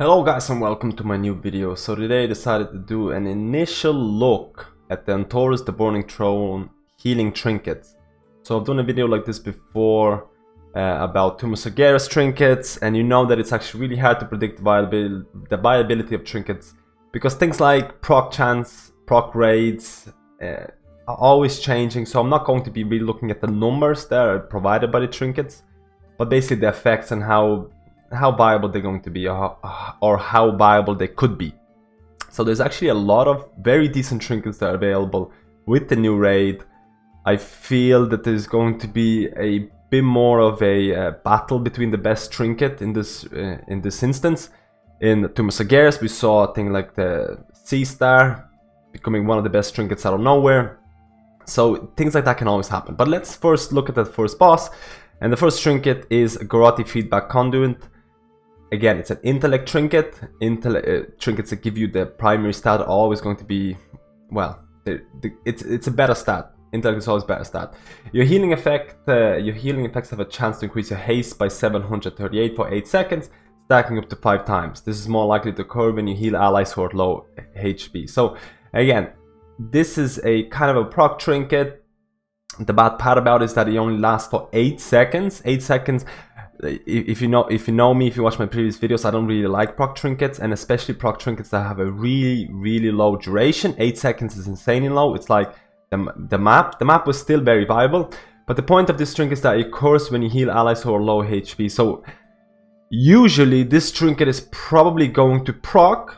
Hello guys and welcome to my new video. So today I decided to do an initial look at the Antorus the Burning Throne healing trinkets. So I've done a video like this before about Ceres trinkets, and you know that it's actually really hard to predict the viability of trinkets because things like proc chance, proc rates are always changing. So I'm not going to be really looking at the numbers that are provided by the trinkets, but basically the effects and how viable they're going to be, or how viable they could be. So there's actually a lot of very decent trinkets that are available with the new raid. I feel that there's going to be a bit more of a battle between the best trinket in this instance. In Ceres we saw a thing like the Sea Star becoming one of the best trinkets out of nowhere. So things like that can always happen. But let's first look at the first boss, and the first trinket is Garothi Feedback Conduit. Again, it's an intellect trinket. Trinkets that give you the primary stat are always going to be, well, it's a better stat. Intellect is always better stat. Your healing effects have a chance to increase your haste by 738 for 8 seconds, stacking up to 5 times. This is more likely to occur when you heal allies who are low HP. So again, this is a kind of a proc trinket. The bad part about it is that it only lasts for 8 seconds. 8 seconds. If you know me, if you watch my previous videos, I don't really like proc trinkets, and especially proc trinkets that have a really low duration. 8 seconds is insanely low. It's like the map was still very viable, but the point of this trinket is that it occurs when you heal allies who are low HP. So usually this trinket is probably going to proc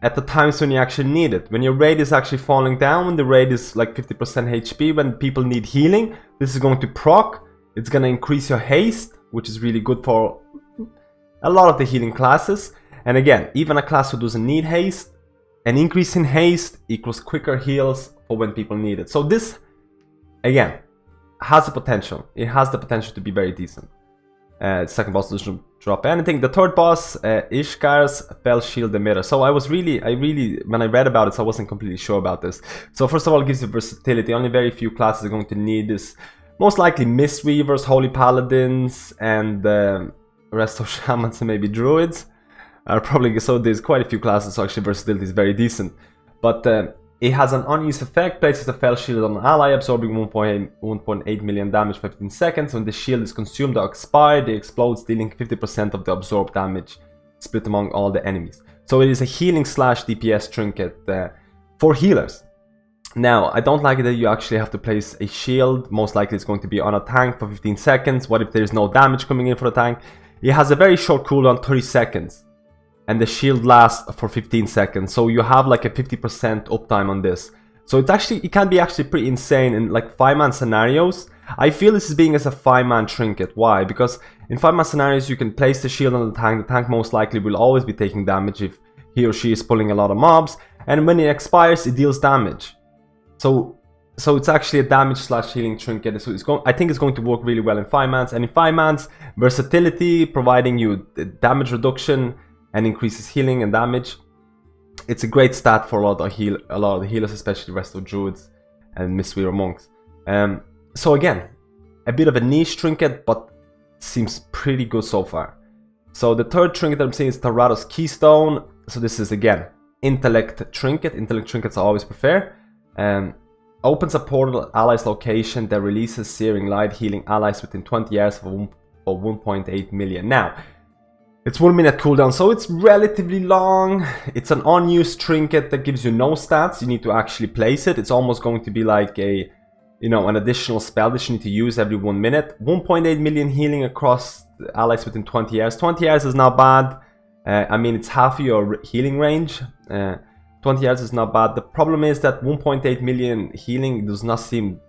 at the times when you actually need it. When your raid is actually falling down, when the raid is like 50% HP, when people need healing, this is going to proc. It's going to increase your haste, which is really good for a lot of the healing classes. And again, even a class who doesn't need haste, an increase in haste equals quicker heals for when people need it. So this, again, has the potential. It has the potential to be very decent. Second boss doesn't drop anything. The third boss, Ishkar's Felshield Emitter. So when I read about it, so I wasn't completely sure about this. So first of all, it gives you versatility. Only very few classes are going to need this. Most likely Mistweavers, Holy Paladins, and the rest of Shamans and maybe Druids are probably, so there's quite a few classes, so actually versatility is very decent. But it has an unused effect, places the Felshield on an ally, absorbing 1.8 million damage for 15 seconds. When the shield is consumed or expired, it explodes, dealing 50% of the absorbed damage, split among all the enemies. So it is a healing / DPS trinket for healers. Now, I don't like it that you actually have to place a shield. Most likely it's going to be on a tank for 15 seconds. What if there's no damage coming in for the tank? It has a very short cooldown, 30 seconds. And the shield lasts for 15 seconds. So you have like a 50% uptime on this. So it can be actually pretty insane in like 5-man scenarios. I feel this is being as a 5-man trinket. Why? Because in 5-man scenarios you can place the shield on the tank. The tank most likely will always be taking damage if he or she is pulling a lot of mobs. And when it expires, it deals damage. So it's actually a damage / healing trinket. So I think it's going to work really well in 5-mans. And in 5-mans, versatility, providing you damage reduction and increases healing and damage. It's a great stat for a lot of the healers, especially the rest of druids and Mistweaver monks. So again, a bit of a niche trinket, but seems pretty good so far. So the third trinket that I'm seeing is Tarado's Keystone. So this is again intellect trinket. Intellect trinkets I always prefer. Opens a portal at allies location that releases searing light, healing allies within 20 yards for 1.8 million. Now, it's 1 minute cooldown, so it's relatively long. It's an unused trinket that gives you no stats. You need to actually place it. It's almost going to be like a, an additional spell that you need to use every 1 minute. 1.8 million healing across allies within 20 yards. 20 yards is not bad. I mean, it's half your healing range. 20 yards is not bad. The problem is that 1.8 million healing does not seem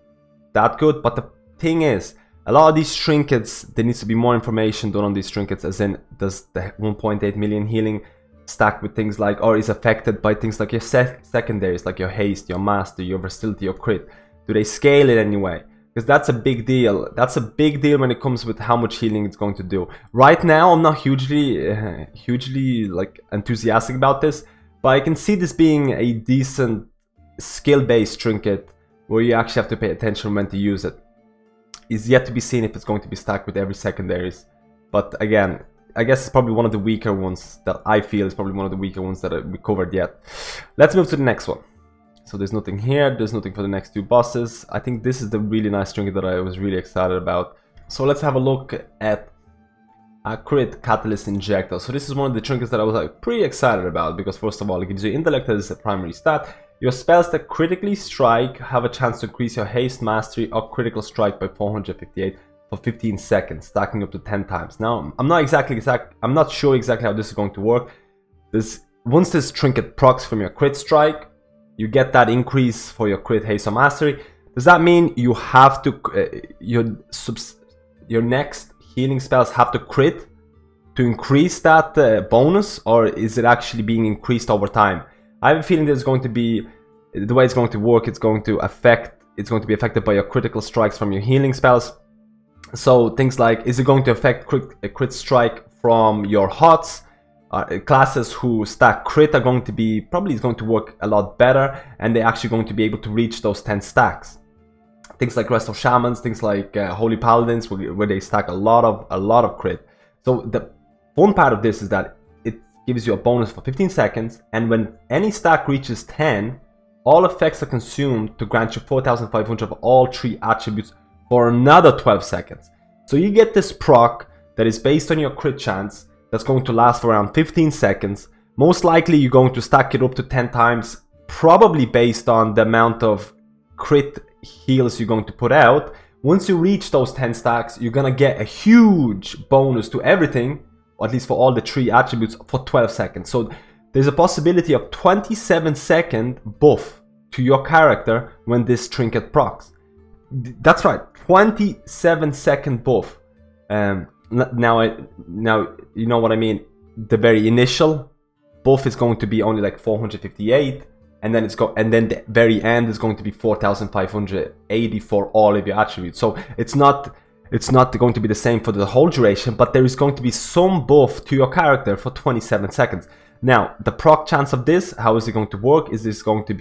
that good. But the thing is, a lot of these trinkets, there needs to be more information done on these trinkets, as in, does the 1.8 million healing stack with things like, or is affected by things like your secondaries, like your haste, your master, your versatility, your crit? Do they scale it anyway? Because that's a big deal. That's a big deal when it comes with how much healing it's going to do. Right now, I'm not hugely like enthusiastic about this. But I can see this being a decent skill-based trinket where you actually have to pay attention when to use it. It's yet to be seen if it's going to be stacked with every secondaries. But again, I guess it's probably one of the weaker ones that I feel is probably one of the weaker ones that we covered yet. Let's move to the next one. So there's nothing here, there's nothing for the next two bosses. I think this is the really nice trinket that I was really excited about. So let's have a look at a crit catalyst injector. So this is one of the trinkets that I was like pretty excited about, because first of all, it gives you intellect as a primary stat. Your spells that critically strike have a chance to increase your haste, mastery, or critical strike by 458 for 15 seconds, stacking up to 10 times. Now, I'm not sure exactly how this is going to work. Once this trinket procs from your crit strike, you get that increase for your crit, haste, or mastery. Does that mean you have to your next healing spells have to crit to increase that bonus, or is it actually being increased over time? I have a feeling there's going to be, the way it's going to work, it's going to be affected by your critical strikes from your healing spells. So things like, is it going to affect a crit strike from your HOTS? Classes who stack crit are going to be, probably is going to work a lot better, and they're actually going to be able to reach those 10 stacks. Things like Resto Shamans, things like Holy Paladins, where they stack a lot of crit. So the fun part of this is that it gives you a bonus for 15 seconds, and when any stack reaches 10, all effects are consumed to grant you 4,500 of all 3 attributes for another 12 seconds. So you get this proc that is based on your crit chance, that's going to last for around 15 seconds. Most likely you're going to stack it up to 10 times, probably based on the amount of crit heals you're going to put out. Once you reach those 10 stacks, you're gonna get a huge bonus to everything, or at least for all the 3 attributes, for 12 seconds. So there's a possibility of 27-second buff to your character when this trinket procs. That's right, 27-second buff. Now you know what I mean. The very initial buff is going to be only like 458, and then the very end is going to be 4,580 for all of your attributes. So it's not going to be the same for the whole duration, but there is going to be some buff to your character for 27 seconds. Now, the proc chance of this, how is it going to work? Is there going to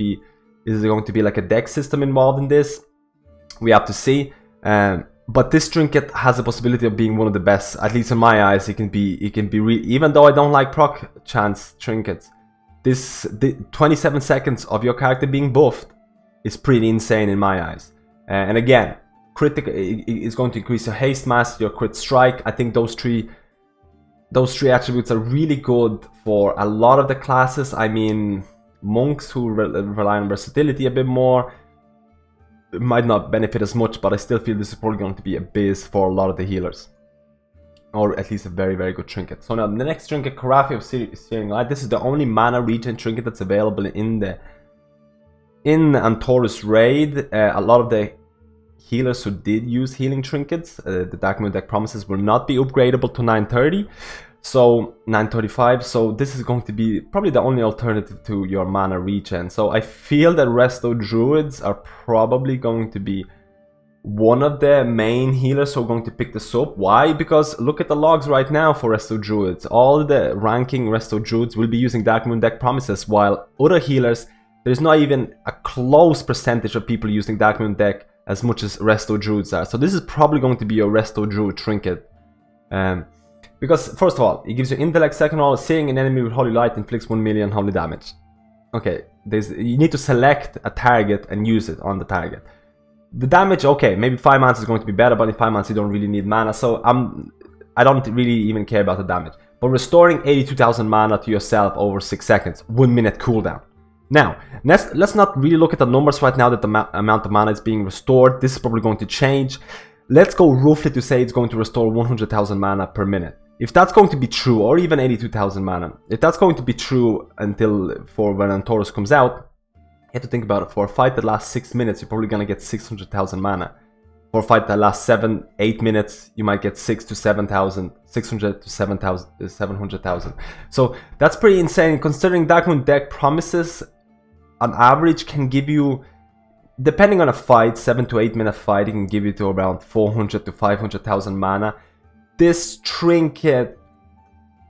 be like a deck system involved in this? We have to see. But this trinket has the possibility of being one of the best, at least in my eyes. It can be even though I don't like proc chance trinkets, the 27 seconds of your character being buffed is pretty insane in my eyes. And again, critical is going to increase your haste, mastery, your crit strike. I think those three attributes are really good for a lot of the classes. I mean, monks who rely on versatility a bit more, it might not benefit as much, but I still feel this is probably going to be a biz for a lot of the healers, or at least a very, very good trinket. So now the next trinket, Garothi of Searing Light. This is the only mana regen trinket that's available in the Antorus raid. A lot of the healers who did use healing trinkets, the Dark Moon deck promises, will not be upgradable to 930. So 935, so this is going to be probably the only alternative to your mana regen. So I feel that Resto Druids are probably going to be one of the main healers who are going to pick this up. Why? Because look at the logs right now for Resto Druids. All the ranking Resto Druids will be using Dark Moon deck promises, while other healers, there's not even a close percentage of people using Dark Moon deck as much as Resto Druids are. So this is probably going to be a Resto Druid trinket. Because, first of all, it gives you intellect. Second of all, seeing an enemy with holy light inflicts 1 million holy damage. Okay, you need to select a target and use it on the target. The damage, okay, maybe 5 months is going to be better, but in 5 months you don't really need mana, so I don't really even care about the damage. But restoring 82,000 mana to yourself over 6 seconds, 1 minute cooldown. Now, let's not really look at the numbers right now that the amount of mana is being restored. This is probably going to change. Let's go roughly to say it's going to restore 100,000 mana per minute. If that's going to be true, or even 82,000 mana, if that's going to be true for when Antorus comes out, you have to think about it. For a fight that lasts 6 minutes, you're probably going to get 600,000 mana. For a fight that lasts 7-8 minutes, you might get 600 to 700,000. So that's pretty insane, considering Dark Moon deck promises on average can give you, depending on a fight, 7 to 8 minute fight, it can give you to around 400 to 500,000 mana. This trinket,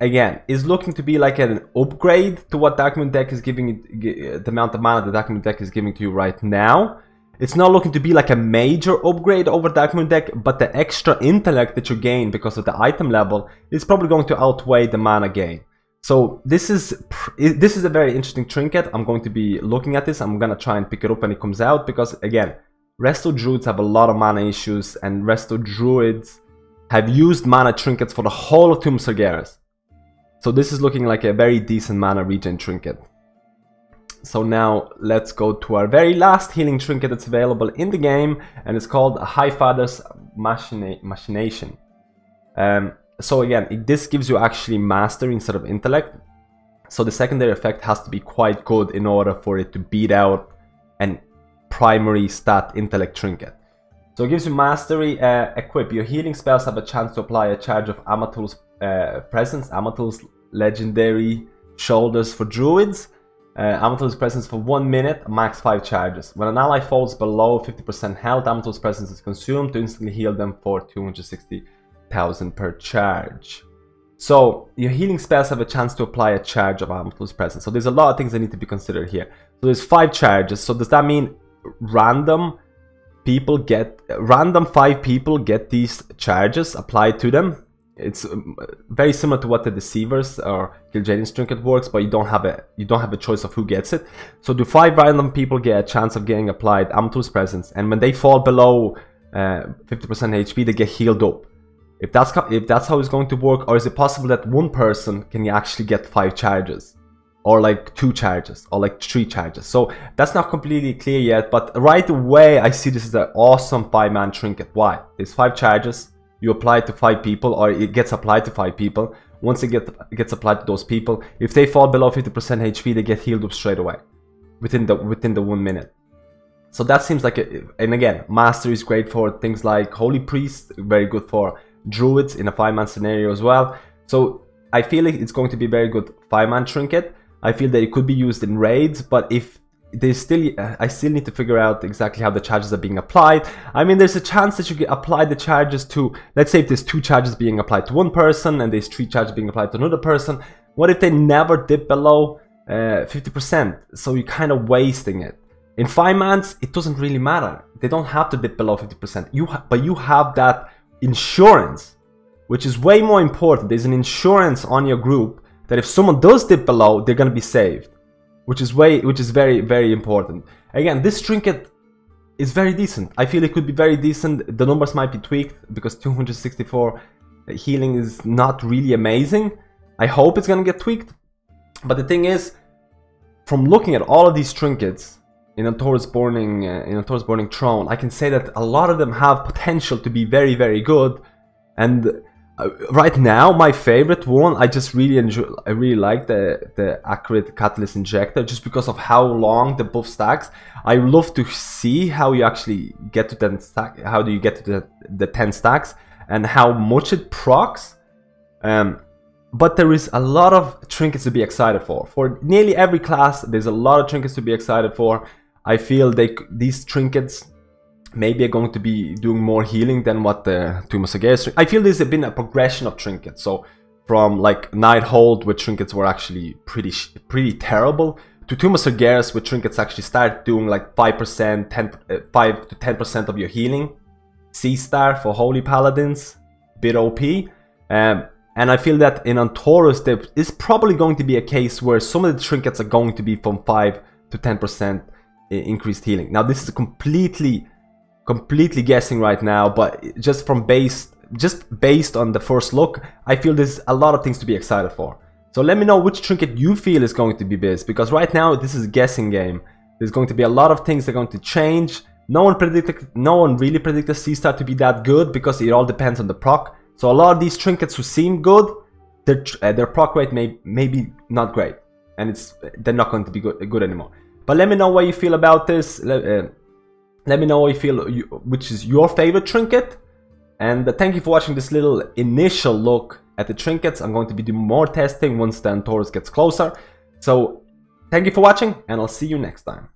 again, is looking to be like an upgrade to what Dark Moon deck is giving, the amount of mana the Dark Moon deck is giving to you right now. It's not looking to be like a major upgrade over Dark Moon deck, but the extra intellect that you gain because of the item level is probably going to outweigh the mana gain. So this is a very interesting trinket. I'm going to be looking at this. I'm gonna try and pick it up when it comes out, because again, Resto Druids have a lot of mana issues, and Resto Druids have used mana trinkets for the whole of Tomb of Sargeras. So this is looking like a very decent mana regen trinket. So now let's go to our very last healing trinket that's available in the game, and it's called Highfather's Machination. So again, this gives you actually mastery instead of intellect. So the secondary effect has to be quite good in order for it to beat out an primary stat intellect trinket. So it gives you mastery. Equip. Your healing spells have a chance to apply a charge of Amatul's presence. Amatul's legendary shoulders for druids. Amatul's presence for 1 minute, max 5 charges. When an ally falls below 50% health, Amatul's presence is consumed to instantly heal them for 260,000 per charge. So your healing spells have a chance to apply a charge of Amatul's presence. So there's a lot of things that need to be considered here. So there's 5 charges. So does that mean random 5 people get these charges applied to them? It's very similar to what the Deceivers or Gil'jaeden's trinket works, but you don't have a choice of who gets it. So do 5 random people get a chance of getting applied Amatul's presence, and when they fall below 50% HP, they get healed up. If that's how it's going to work, or is it possible that one person can actually get 5 charges, or like 2 charges, or like 3 charges? So that's not completely clear yet, but right away I see this as an awesome 5-man trinket. Why? There's 5 charges. You apply it to 5 people, or it gets applied to 5 people. Once it gets applied to those people, if they fall below 50% HP, they get healed up straight away within the 1 minute. So that seems like and again, mastery is great for things like Holy Priest, very good for druids in a 5-man scenario as well. So I feel like it's going to be a very good 5-man trinket. I feel that it could be used in raids, but if there's still, I still need to figure out exactly how the charges are being applied. I mean, there's a chance that you can apply the charges to, let's say if there's 2 charges being applied to one person and there's 3 charges being applied to another person. What if they never dip below 50%? So you're kind of wasting it. In 5-mans, it doesn't really matter. They don't have to dip below 50%. But you have that insurance, which is way more important. There's an insurance on your group that if someone does dip below, they're going to be saved. Which is very, very important. Again, this trinket is very decent. I feel it could be very decent. The numbers might be tweaked because 264 healing is not really amazing. I hope it's gonna get tweaked. But the thing is, from looking at all of these trinkets in Antorus Burning Throne, I can say that a lot of them have potential to be very, very good. And right now, my favorite one, I really like the accurate catalyst injector, just because of how long the buff stacks. I love to see how you actually get to 10 stacks. How do you get to the 10 stacks, and how much it procs. But there is a lot of trinkets to be excited for. For nearly every class, there's a lot of trinkets to be excited for. I feel these trinkets maybe are going to be doing more healing than what the Tomb of Sargeras. I feel there's been a progression of trinkets. So from like Nighthold, where trinkets were actually pretty terrible, to Tomb of Sargeras, where trinkets actually start doing like 5 to 10% of your healing. C-Star for Holy Paladins, bit OP. And I feel that in Antorus, there is probably going to be a case where some of the trinkets are going to be from 5 to 10% increased healing. Now this is completely guessing right now, but just based on the first look, I feel there's a lot of things to be excited for. So let me know which trinket you feel is going to be best, because right now this is a guessing game. There's going to be a lot of things that are going to change. No one really predicted C-Star to be that good, because it all depends on the proc. So a lot of these trinkets who seem good, their proc rate may be not great, and they're not going to be good anymore. But let me know what you feel about this. Let me know what you feel, which is your favorite trinket. And thank you for watching this little initial look at the trinkets. I'm going to be doing more testing once the Antorus gets closer. So thank you for watching, and I'll see you next time.